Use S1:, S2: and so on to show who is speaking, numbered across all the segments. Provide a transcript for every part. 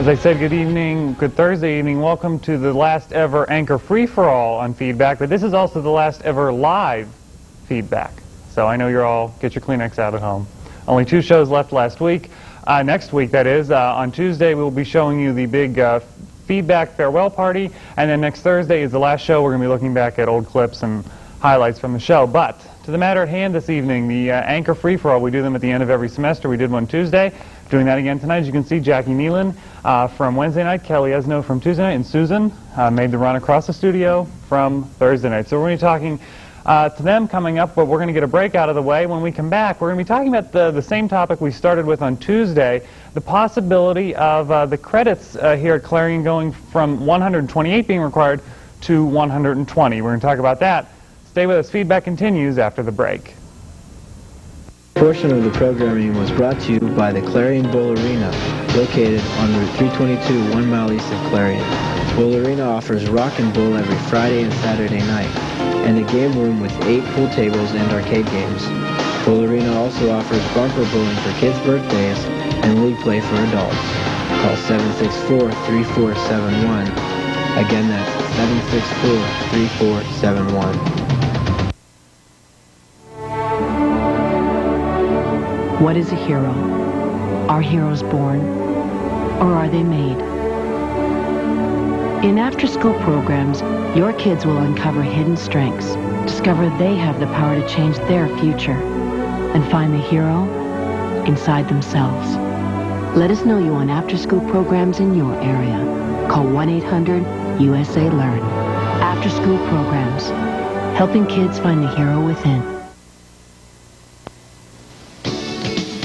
S1: As I said, good evening, good Thursday evening. Welcome to the last ever Anchor Free-for-All on Feedback, but this is also the last ever live Feedback. So I know you're all, get your Kleenex out at home. Only 2 shows left last week. Next week, that is, on Tuesday, we'll be showing you the big Feedback farewell party, and then next Thursday is the last show. We're going to be looking back at old clips and highlights from the show. But to the matter at hand this evening, the Anchor Free-for-All, we do them at the end of every semester. We did one Tuesday. Doing that again tonight. As you can see, Jackie Nealon from Wednesday night, Kelly Esno from Tuesday night, and Susan made the run across the studio from Thursday night. So we're going to be talking to them coming up, but we're going to get a break out of the way. When we come back, we're going to be talking about the same topic we started with on Tuesday, the possibility of the credits here at Clarion going from 128 being required to 120. We're going to talk about that. Stay with us. Feedback continues after the break.
S2: A portion of the programming was brought to you by the Clarion Bowl Arena, located on Route 322, 1 mile east of Clarion. Bowl Arena offers rock and bowl every Friday and Saturday night, and a game room with 8 pool tables and arcade games. Bowl Arena also offers bumper bowling for kids' birthdays and league play for adults. Call 764-3471. Again, that's 764-3471.
S3: What is a hero? Are heroes born, or are they made? In after-school programs, your kids will uncover hidden strengths, discover they have the power to change their future, and find the hero inside themselves. Let us know you on after-school programs in your area. Call 1-800-USA-LEARN. After-school programs, helping kids find the hero within.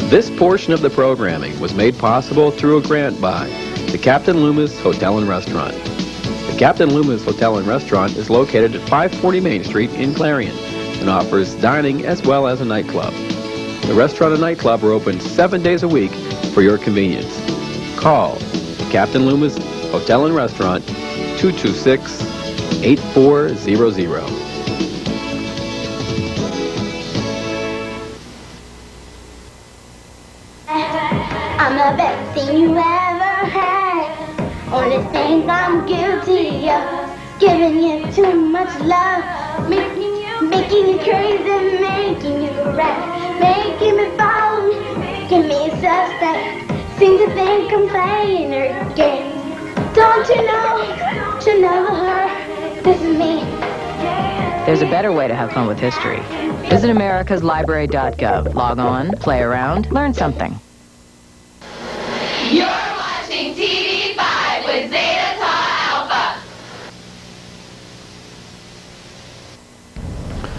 S4: This portion of the programming was made possible through a grant by the Captain Loomis Hotel and Restaurant. The Captain Loomis Hotel and Restaurant is located at 540 Main Street in Clarion and offers dining as well as a nightclub. The restaurant and nightclub are open 7 days a week for your convenience. Call the Captain Loomis Hotel and Restaurant 226-8400.
S5: I'm the best thing you ever had. Only things I'm guilty of, giving you too much love, making you crazy, making you rap, making me fall, making me suspect. Seem to think I'm playing her game. Don't you know her? This is me.
S6: There's a better way to have fun with history. Visit americaslibrary.gov. Log on, play around, learn something.
S7: You're watching TV5 with Zeta Tau Alpha.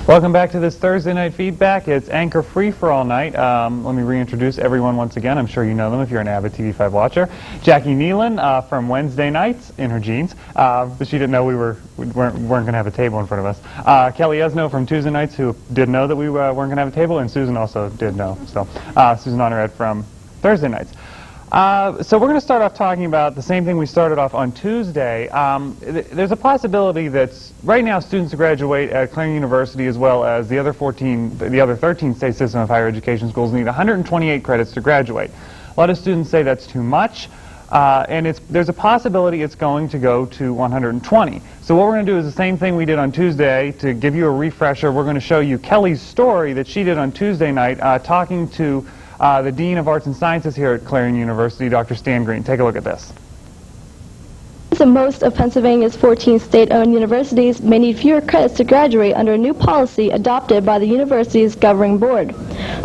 S1: Welcome back to this Thursday night Feedback. It's Anchor Free-for-All night. Let me reintroduce everyone once again. I'm sure you know them if you're an avid TV5 watcher. Jackie Nealon from Wednesday nights in her jeans, but she didn't know we weren't going to have a table in front of us. Kelly Esno from Tuesday nights, who did know that we weren't going to have a table, and Susan also did know. So Susan Honorad from Thursday nights. So we're going to start off talking about the same thing we started off on Tuesday. There's a possibility that right now students who graduate at Clarion University as well as the other 13 state system of higher education schools need 128 credits to graduate. A lot of students say that's too much, and there's a possibility it's going to go to 120. So what we're going to do is the same thing we did on Tuesday. To give you a refresher, we're going to show you Kelly's story that she did on Tuesday night talking to the Dean of Arts and Sciences here at Clarion University, Dr. Stan Green. Take a look at this.
S8: Most of Pennsylvania's 14 state-owned universities may need fewer credits to graduate under a new policy adopted by the university's governing board.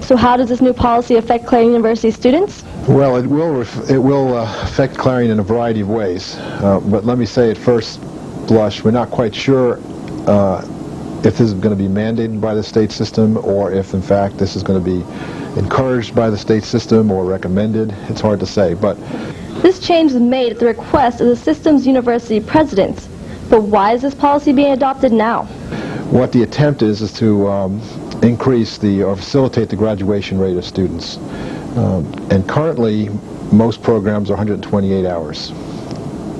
S8: So how does this new policy affect Clarion University students?
S9: Well, it will affect Clarion in a variety of ways. But let me say at first blush, we're not quite sure if this is going to be mandated by the state system or if, in fact, this is going to be encouraged by the state system or recommended. It's hard to say, but
S8: this change was made at the request of the system's university presidents. But why is this policy being adopted now?
S9: What the attempt is to increase or facilitate the graduation rate of students. And currently, most programs are 128 hours.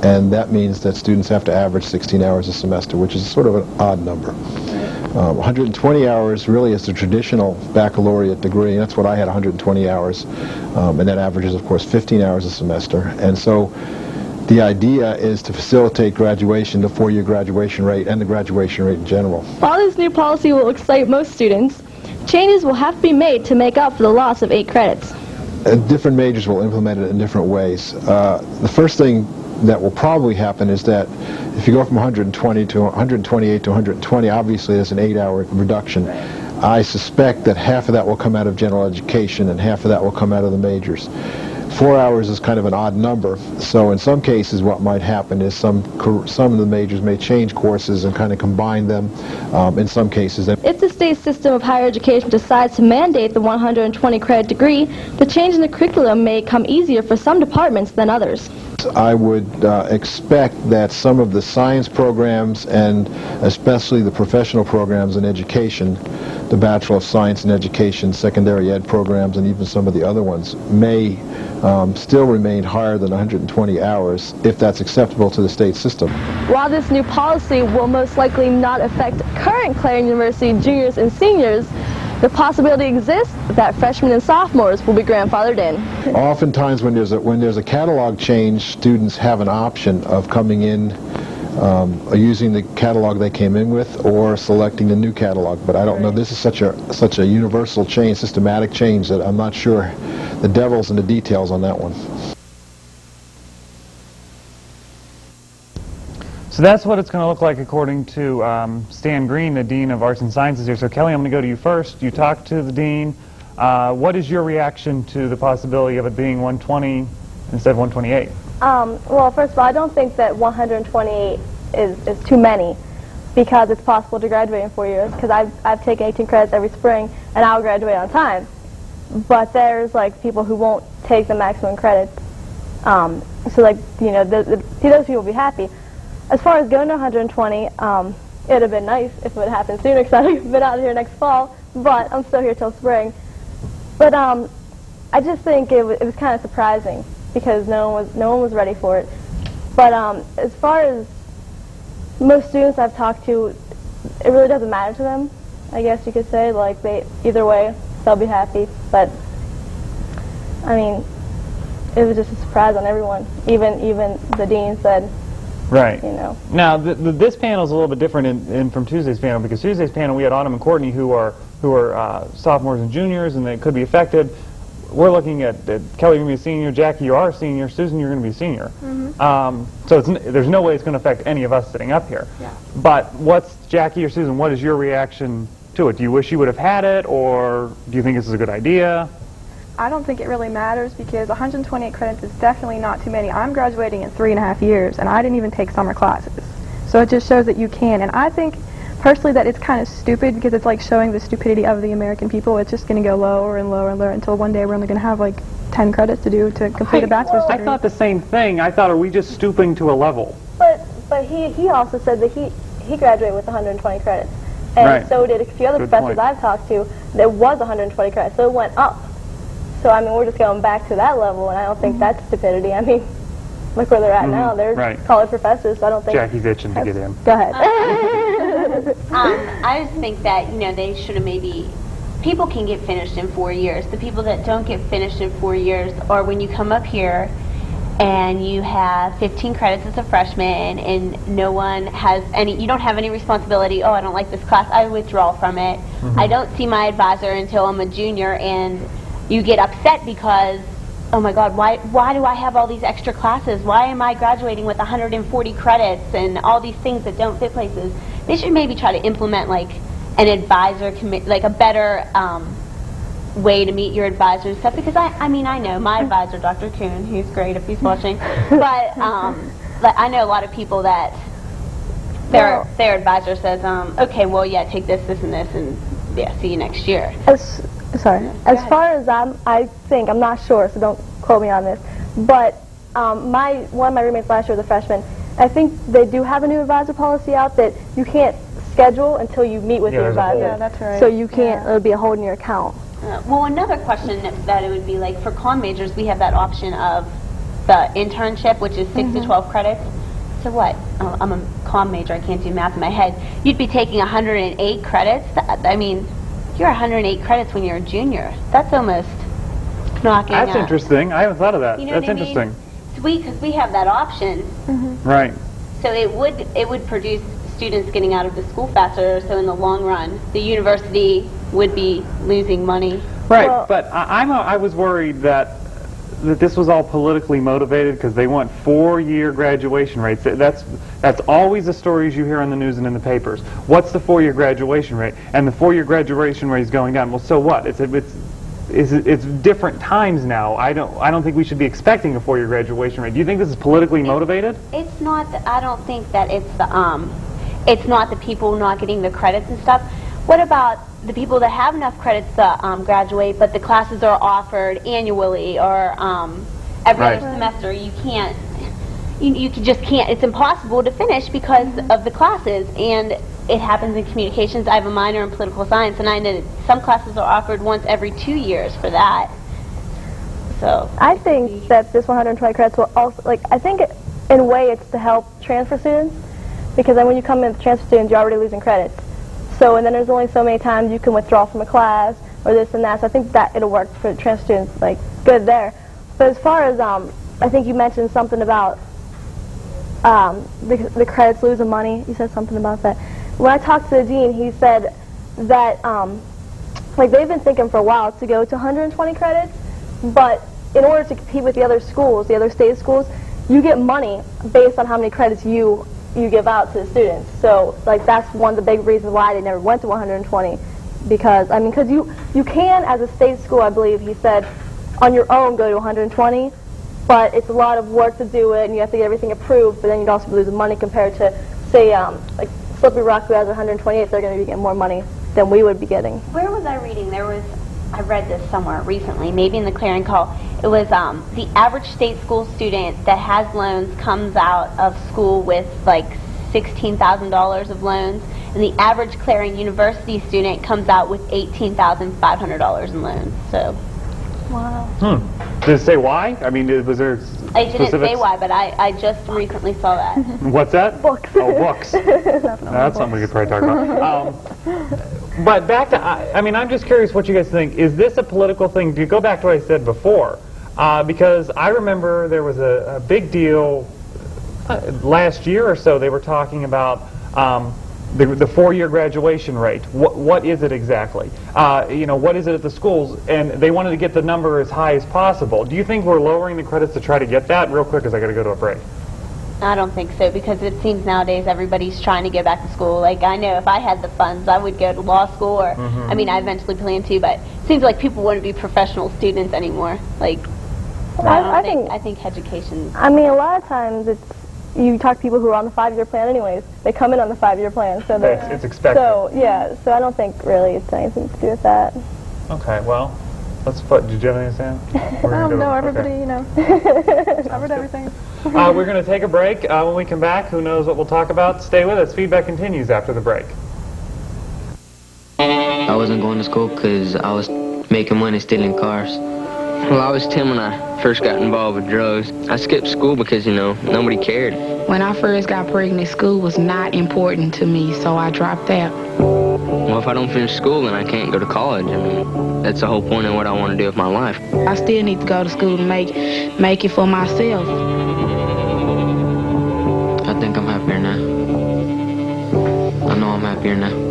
S9: And that means that students have to average 16 hours a semester, which is sort of an odd number. 120 hours really is the traditional baccalaureate degree, and that's what I had, 120 hours, and that averages, of course, 15 hours a semester. And so The idea is to facilitate graduation, the 4-year graduation rate, and the graduation rate in general.
S8: While this new policy will excite most students, changes will have to be made to make up for the loss of 8 credits.
S9: Different majors will implement it in different ways. The first thing that will probably happen is that if you go from 120 to 128 to 120, obviously there's an 8-hour reduction. I suspect that half of that will come out of general education and half of that will come out of the majors. 4 hours is kind of an odd number, so in some cases what might happen is some of the majors may change courses and kind of combine them. In some cases,
S8: If the state system of higher education decides to mandate the 120 credit degree, the change in the curriculum may come easier for some departments than others.
S9: I would expect that some of the science programs and especially the professional programs in education, the Bachelor of Science in Education, secondary ed programs, and even some of the other ones may still remain higher than 120 hours if that's acceptable to the state system.
S8: While this new policy will most likely not affect current Clarion University juniors and seniors, the possibility exists that freshmen and sophomores will be grandfathered in.
S9: Oftentimes when there's a catalog change, students have an option of coming in using the catalog they came in with or selecting the new catalog, but I don't know. This is such a universal change, systematic change, that I'm not sure the devil's in the details on that one.
S1: So that's what it's going to look like according to Stan Green, the Dean of Arts and Sciences here. So Kelly, I'm going to go to you first. You talked to the Dean. What is your reaction to the possibility of it being 120 instead of 128?
S8: Well, first of all, I don't think that 128 is too many, because it's possible to graduate in 4 years, because I've taken 18 credits every spring, and I'll graduate on time. But there's, like, people who won't take the maximum credits. So, like, you know, those people will be happy. As far as going to 120, it would have been nice if it would have happened sooner, because I would have been out here next fall, but I'm still here till spring. But I just think it was kind of surprising, because no one was ready for it. But as far as most students I've talked to, it really doesn't matter to them, I guess you could say. Like, either way, they'll be happy. But I mean, it was just a surprise on everyone. Even the dean said,
S1: right.
S8: You know.
S1: Now, this panel is a little bit different from Tuesday's panel, because Tuesday's panel we had Autumn and Courtney who are sophomores and juniors, and they could be affected. We're looking at Kelly, you're going to be a senior. Jackie, you are a senior. Susan, you're going to be a senior. Mm-hmm. So there's no way it's going to affect any of us sitting up here.
S10: Yeah.
S1: But Jackie or Susan, what is your reaction to it? Do you wish you would have had it, or do you think this is a good idea?
S10: I don't think it really matters, because 128 credits is definitely not too many. I'm graduating in 3.5 years, and I didn't even take summer classes. So it just shows that you can. And I think, personally, that it's kind of stupid, because it's like showing the stupidity of the American people. It's just going to go lower and lower and lower until one day we're only going to have like 10 credits to do to complete a bachelor's degree.
S1: I thought the same thing. I thought, are we just stooping to a level?
S8: But he also said that he graduated with 120 credits. And
S1: right.
S8: So did a few other professors I've talked to. There was 120 credits, so it went up. So, I mean, we're just going back to that level, and I don't think that's stupidity. I mean, look where they're at now. They're college professors, so I don't think...
S1: Jackie's itching to get in.
S8: Go ahead.
S5: I just think that, you know, they should have maybe... People can get finished in 4 years. The people that don't get finished in 4 years are when you come up here and you have 15 credits as a freshman and no one has any... You don't have any responsibility. Oh, I don't like this class. I withdraw from it. Mm-hmm. I don't see my advisor until I'm a junior, and... You get upset because, oh my God, why do I have all these extra classes? Why am I graduating with 140 credits and all these things that don't fit places? They should maybe try to implement like an advisor like a better way to meet your advisor and stuff. Because I mean, I know my advisor, Dr. Kuhn, he's great if he's watching, but I know a lot of people that their advisor says, okay, well, yeah, take this, this, and this, and yeah, see you next year.
S8: As far as I think, I'm not sure, so don't quote me on this, but one of my roommates last year was a freshman. I think they do have a new advisor policy out that you can't schedule until you meet with your advisor.
S10: Yeah, that's right.
S8: So you can't, it'll be a hold in your account.
S5: Well, another question that it would be like, for comm majors, we have that option of the internship, which is 6 to 12 credits. So what? I'm a comm major, I can't do math in my head. You'd be taking 108 credits? I mean... You're 108 credits when you're a junior. That's almost knocking
S1: That's
S5: out.
S1: interesting. I haven't thought of that.
S5: You know
S1: That's interesting.
S11: sweet because we have that option.
S1: Right.
S11: So it would produce students getting out of the school faster. So in the long run, the university would be losing money.
S1: Right,
S8: Well,
S1: but I was worried that this was all politically motivated because they want 4-year graduation rates. That's always the stories you hear on the news and in the papers. What's the 4-year graduation rate? And the 4-year graduation rate is going down. Well, so what? It's different times now. I don't think we should be expecting a 4-year graduation rate. Do you think this is politically motivated?
S11: It's not. I don't think that it's not the people not getting the credits and stuff. What about the people that have enough credits to graduate, but the classes are offered annually or every
S1: Right.
S11: other semester? You can't. You just can't. It's impossible to finish because of the classes, and it happens in communications. I have a minor in political science, and I know that some classes are offered once every 2 years for that. So
S8: I think that this 120 credits will also, I think in a way it's to help transfer students, because then when you come in as transfer students, you're already losing credits. So, and then there's only so many times you can withdraw from a class or this and that. So I think that it'll work for transfer students, good there. But as far as, I think you mentioned something about the credits losing money. You said something about that. When I talked to the dean, he said that, they've been thinking for a while to go to 120 credits, but in order to compete with the other schools, the other state schools, you get money based on how many credits you give out to the students. So, that's one of the big reasons why they never went to 120, because you can, as a state school, I believe he said, on your own go to 120, but it's a lot of work to do it, and you have to get everything approved, but then you'd also be losing money compared to, say, Slippery Rock, who has 128, they're going to be getting more money than we would be getting.
S11: where was I reading? I read this somewhere recently, maybe in the Clarion call. It was the average state school student that has loans comes out of school with $16,000 of loans, and the average Clarion University student comes out with $18,500 in loans. So.
S8: Wow.
S1: Did it say why? I mean, was there
S11: I didn't say
S1: specifics?
S11: why, but I just recently saw that.
S1: What's that?
S8: Books.
S1: Oh, books. That's something we could probably talk about. But back to, I'm just curious what you guys think. Is this a political thing? Do you go back to what I said before? Because I remember there was a big deal last year or so. They were talking about the 4-year graduation rate. What is it exactly? What is it at the schools? And they wanted to get the number as high as possible. Do you think we're lowering the credits to try to get that? Real quick, because I got to go to a break.
S11: I don't think so, because it seems nowadays everybody's trying to get back to school. I know if I had the funds, I would go to law school, or I eventually plan to, but it seems like people wouldn't be professional students anymore. I think education.
S8: A lot of times you talk to people who are on the 5-year plan anyways. They come in on the 5-year plan, so
S1: It's expected.
S8: So I don't think really it's anything to do with that.
S1: Okay, well, did you have anything to say?
S10: No, everybody, covered everything.
S1: We're going to take a break. When we come back, who knows what we'll talk about? Stay with us. Feedback continues after the break.
S12: I wasn't going to school because I was making money stealing cars. Well, I was 10 when I first got involved with drugs. I skipped school because, nobody cared.
S13: When I first got pregnant, school was not important to me, so I dropped out.
S12: Well, if I don't finish school, then I can't go to college. That's the whole point of what I want to do with my life.
S13: I still need to go to school to make it for myself.
S12: I think I'm happier now. I know I'm happier now.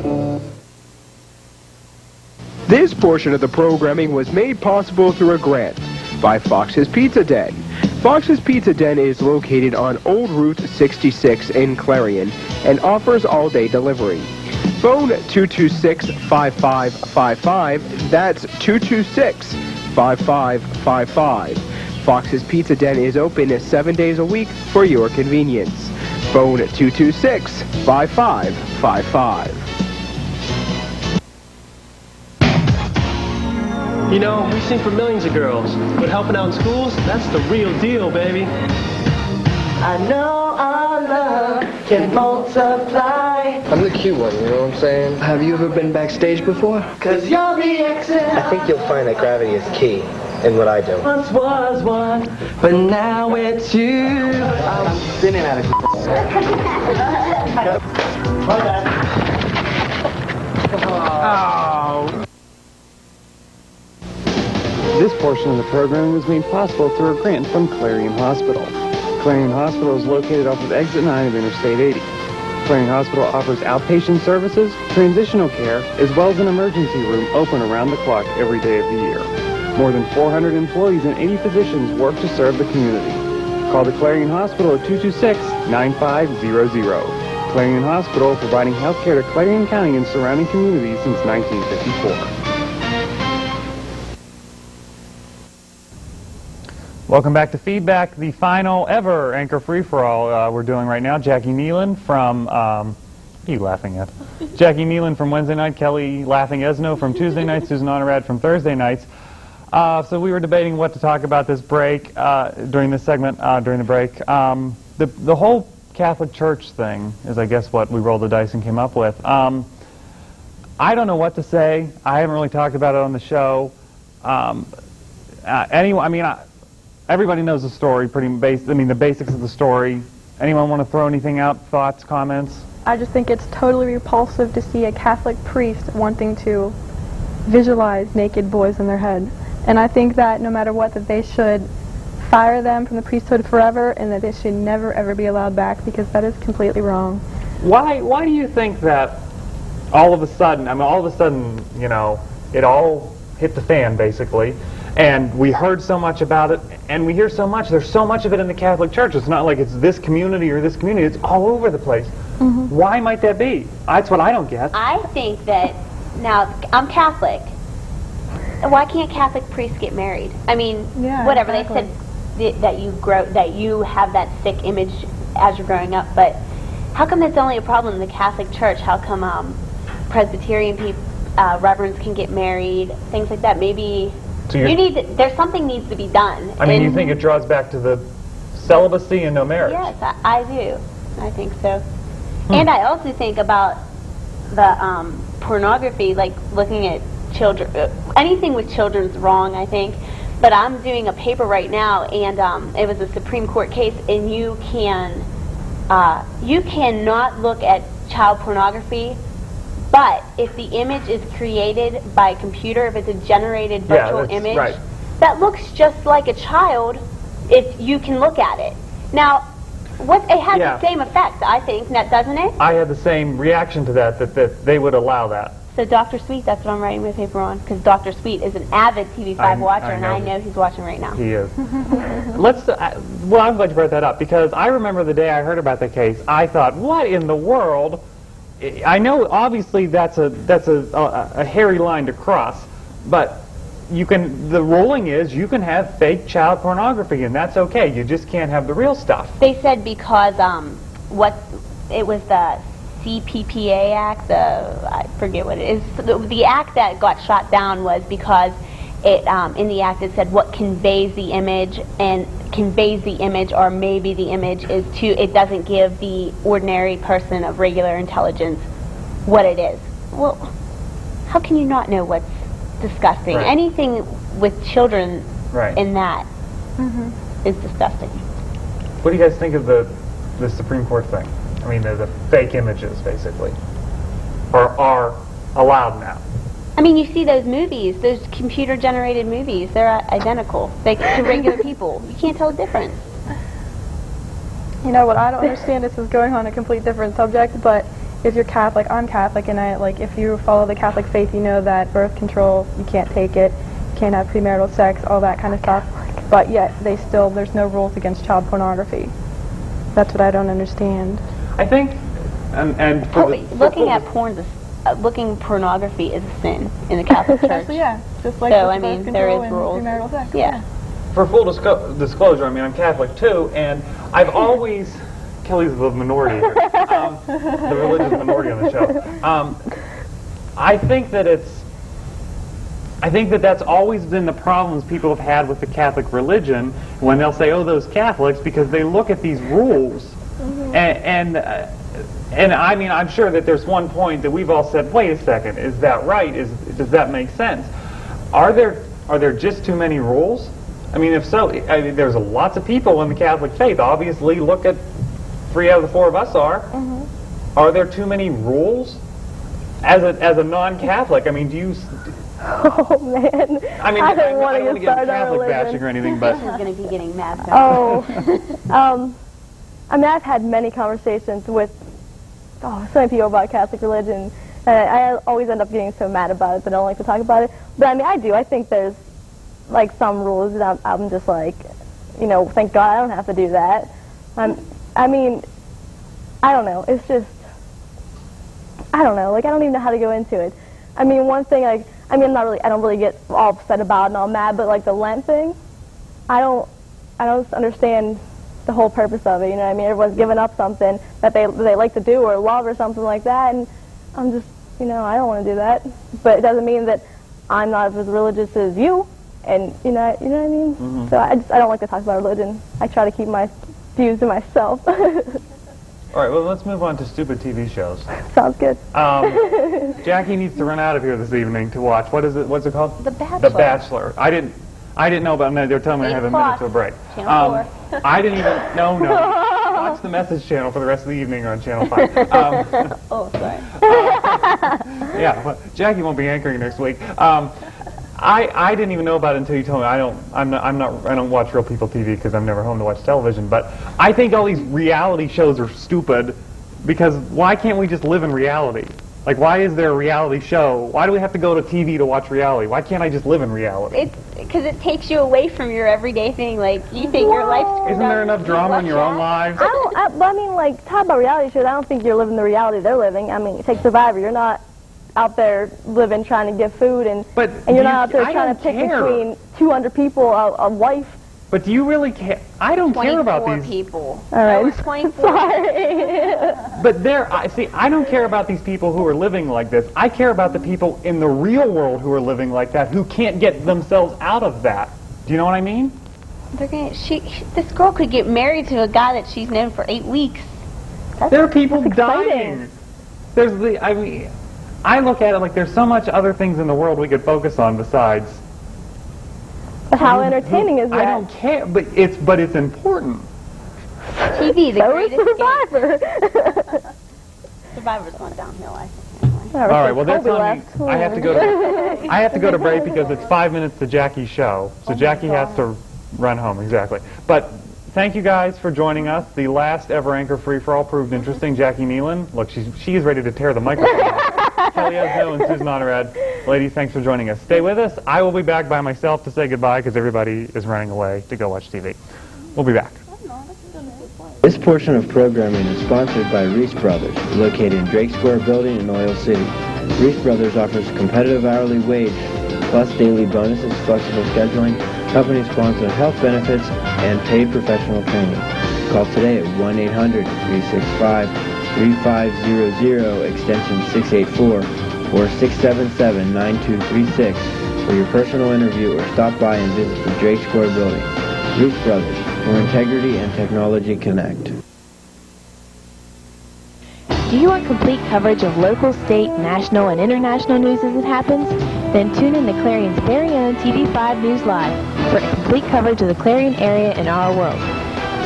S14: This portion of the programming was made possible through a grant by Fox's Pizza Den. Fox's Pizza Den is located on Old Route 66 in Clarion and offers all-day delivery. Phone 226-5555. That's 226-5555. Fox's Pizza Den is open 7 days a week for your convenience. Phone 226-5555.
S15: We sing for millions of girls, but helping out in schools, that's the real deal, baby.
S16: I know our love can multiply.
S17: I'm the cute one, you know what I'm saying? Have you ever been backstage before?
S16: 'Cause you're the exit.
S17: I think you'll find that gravity is key in what I do.
S16: Once was one, but now we're two.
S17: I'm spinning out of
S14: This
S1: This portion of the program was made possible through a grant from Clarion Hospital. Clarion Hospital is located off of Exit 9 of Interstate 80. Clarion Hospital offers outpatient services, transitional care, as well as an emergency room open around the clock every day of the year. More than 400 employees and 80 physicians work to serve the community. Call the Clarion Hospital at 226-9500. Clarion Hospital, providing health care to Clarion County and surrounding communities since 1954. Welcome back to Feedback, the final ever Anchor Free-For-All we're doing right now. Jackie Nealon from, what are you laughing at? Jackie Nealon from Wednesday night, Kelly Laughing Esno from Tuesday night, Susan Honorad from Thursday nights. So we were debating what to talk about this break, during this segment, during the break. The whole Catholic Church thing is, I guess, what we rolled the dice and came up with. I don't know what to say. I haven't really talked about it on the show. Everybody knows the story, the basics of the story. Anyone want to throw anything out? Thoughts, comments?
S10: I just think it's totally repulsive to see a Catholic priest wanting to visualize naked boys in their head. And I think that no matter what, that they should fire them from the priesthood forever, and that they should never ever be allowed back, because that is completely wrong.
S1: Why do you think that all of a sudden, you know, it all hit the fan, basically, and we heard so much about it, and we hear so much, there's so much of it in the Catholic Church. It's not like it's this community or this community, it's all over the place. Mm-hmm. Why might that be? That's what I don't get.
S11: I think that, now, I'm Catholic. Why can't Catholic priests get married? I mean, whatever, exactly. They said that you have that sick image as you're growing up, but how come that's only a problem in the Catholic Church? How come Presbyterian people, reverends can get married, things like that? Maybe so there's something needs to be done.
S1: I mean, you think it draws back to the celibacy and no marriage?
S11: Yes, I do. I think so. And I also think about the pornography, like looking at children. Anything with children's wrong, I think. But I'm doing a paper right now, and it was a Supreme Court case, and you cannot look at child pornography. But if the image is created by a computer, if it's a generated virtual image, that looks just like a child, if you can look at it. Now, it has the same effect, I think, doesn't it?
S1: I had the same reaction to that they would allow that.
S11: So Dr. Sweet, that's what I'm writing my paper on, because Dr. Sweet is an avid TV5 watcher, and I know he's watching right now.
S1: He is. Well, I'm glad you brought that up, because I remember the day I heard about the case, I thought, what in the world? I know, obviously, that's a hairy line to cross, but the ruling is you can have fake child pornography, and that's okay. You just can't have the real stuff.
S11: They said because it was the CPPA Act, I forget what it is. The act that got shot down was because in the act it said what conveys the image, and conveys the image, or maybe the image is it doesn't give the ordinary person of regular intelligence what it is. Well, how can you not know what's disgusting?
S1: Right.
S11: Anything with children in that is disgusting.
S1: What do you guys think of the Supreme Court thing? I mean, the fake images, basically, are allowed now.
S11: I mean, you see those movies, those computer-generated movies, they're identical to regular people. You can't tell the difference.
S10: You know what I don't understand, this is going on a complete different subject, but if you're Catholic, I'm Catholic, and if you follow the Catholic faith, you know that birth control, you can't take it, you can't have premarital sex, all that kind of stuff, but yet there's no rules against child pornography. That's what I don't understand.
S1: I think,
S11: looking pornography is a sin in the Catholic Church.
S10: Just like
S11: so, I mean, there is rules.
S10: Premarital sex.
S11: Yeah.
S1: For full disclosure, I mean, I'm Catholic too, and I've always, Kelly's the minority here, the religious minority on the show. I think that's always been the problems people have had with the Catholic religion, when they'll say, oh, those Catholics, because they look at these rules, and I mean, I'm sure that there's one point that we've all said, wait a second, is that right? Does that make sense? Are there just too many rules? I mean, if so, there's lots of people in the Catholic faith. Obviously, look at 3 out of the 4 of us are. Are there too many rules? As a non-Catholic, I mean,
S8: Oh man.
S1: I mean,
S8: I
S1: I
S8: don't
S1: don't
S8: want to
S1: want to
S8: get
S1: get
S8: started on
S1: Catholic
S8: religion.
S1: bashing or anything, but
S11: This is going to be getting mad.
S8: I mean, I've had many conversations with so many people about Catholic religion, and I always end up getting so mad about it that I don't like to talk about it. But I mean, I do. I think there's like some rules that I'm just like, you know, thank God I don't have to do that. I mean, I don't know. It's just, I don't know. Like, I don't even know how to go into it. I mean, one thing, like, I mean, I don't really get all upset about it and all mad, but like the Lent thing, I don't understand the whole purpose of it. You know what I mean? Everyone's giving up something that they like to do or love or something like that, and I'm just, you know, I don't want to do that. But it doesn't mean that I'm not as religious as you, and you know what I mean?
S1: Mm-hmm.
S8: So I don't like to talk about religion. I try to keep my views to myself.
S1: all right, well, let's move on to stupid TV shows.
S8: Sounds good.
S1: Jackie needs to run out of here this evening to watch. What's it called?
S11: The Bachelor.
S1: The Bachelor. I didn't know about it. They were telling me I have a minute to a break.
S11: Channel 4.
S1: I didn't even, no. Watch the Message channel for the rest of the evening on Channel 5.
S11: Oh, sorry.
S1: Yeah, well, Jackie won't be anchoring next week. I didn't even know about it until you told me. I don't watch real people TV because I'm never home to watch television. But I think all these reality shows are stupid because why can't we just live in reality? Like, why is there a reality show? Why do we have to go to TV to watch reality? Why can't I just live in reality?
S11: It's because it takes you away from your everyday thing. Like, you think your life's...
S1: Isn't there enough drama in your own lives?
S8: I mean, like, talk about reality shows. I don't think you're living the reality they're living. I mean, take Survivor. You're not out there living trying to get food, and you're not out there trying to pick between 200 people a wife.
S1: But do you really care? I don't care about these
S11: people.
S8: All right.
S11: There were 24.
S8: Sorry.
S1: But I don't care about these people who are living like this. I care about the people in the real world who are living like that, who can't get themselves out of that. Do you know what I mean?
S11: This girl could get married to a guy that she's known for 8 weeks.
S1: There are people dying. I look at it like there's so much other things in the world we could focus on besides.
S8: But how entertaining is that?
S1: I don't care, but it's important.
S11: TV, the greatest
S8: Survivor.
S11: Survivor's gone downhill, I think.
S1: All right, well, they're telling me I have to go to break because it's 5 minutes to Jackie's show, so Jackie has to run home, exactly. But thank you guys for joining us. The last ever Anchor Free for All proved interesting. Jackie Nealon, look, she's ready to tear the microphone off. Kelly Esno and Susan Honorad. Ladies, thanks for joining us. Stay with us. I will be back by myself to say goodbye because everybody is running away to go watch TV. We'll be back.
S2: This portion of programming is sponsored by Reese Brothers, located in Drake Square Building in Oil City. Reese Brothers offers a competitive hourly wage, plus daily bonuses, flexible scheduling, company-sponsored health benefits, and paid professional training. Call today at 1-800-365-3500, extension 684, or 677-9236 for your personal interview, or stop by and visit the Drake Square Building. Reese Brothers, where integrity and technology connect.
S18: Do you want complete coverage of local, state, national, and international news as it happens? Then tune in to Clarion's very own TV5 News Live for complete coverage of the Clarion area and our world.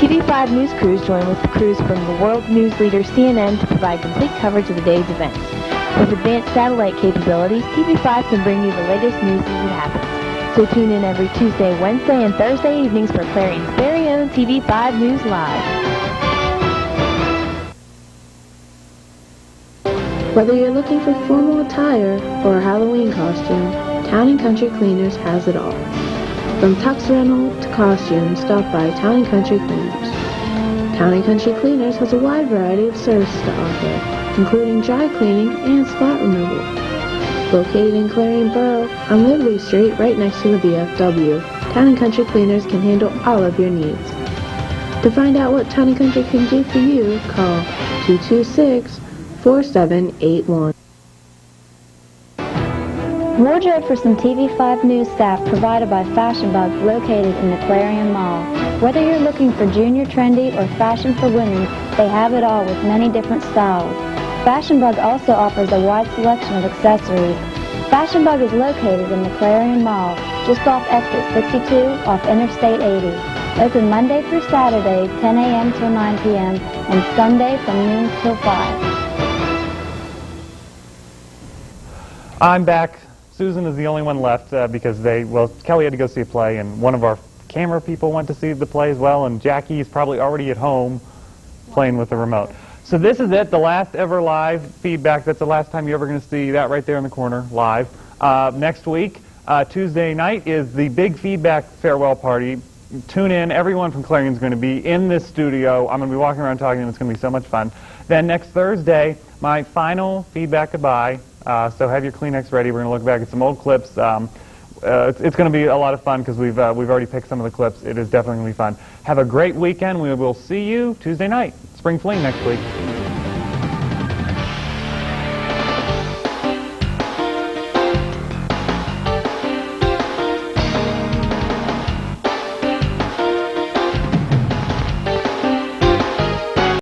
S18: TV5 news crews join with the crews from the world news leader CNN to provide complete coverage of the day's events. With advanced satellite capabilities, TV5 can bring you the latest news as it happens. So tune in every Tuesday, Wednesday, and Thursday evenings for Clarion's very own TV5 News Live.
S19: Whether you're looking for formal attire or a Halloween costume, Town & Country Cleaners has it all. From tux rental to costumes, stop by Town & Country Cleaners. Town & Country Cleaners has a wide variety of services to offer, including dry cleaning and spot removal. Located in Clarion Borough on Liberty Street right next to the VFW, Town & Country Cleaners can handle all of your needs. To find out what Town & Country can do for you, call 226-4781.
S20: Wardrobe for some TV5 News staff provided by Fashion Bug located in the Clarion Mall. Whether you're looking for junior trendy or fashion for women, they have it all with many different styles. Fashion Bug also offers a wide selection of accessories. Fashion Bug is located in the Clarion Mall, just off exit 62 off Interstate 80. Open Monday through Saturday, 10 a.m. till 9 p.m., and Sunday from noon till 5.
S1: I'm back. Susan is the only one left because Kelly had to go see a play, and one of our camera people went to see the play as well, and Jackie is probably already at home playing with the remote. So this is it, the last ever live feedback. That's the last time you're ever going to see that right there in the corner, live. Next week, Tuesday night, is the big feedback farewell party. Tune in. Everyone from Clarion is going to be in this studio. I'm going to be walking around talking to them. It's going to be so much fun. Then next Thursday, my final feedback goodbye. So have your Kleenex ready. We're going to look back at some old clips. It's going to be a lot of fun because we've already picked some of the clips. It is definitely going to be fun. Have a great weekend. We will see you Tuesday night. Spring Fling next week.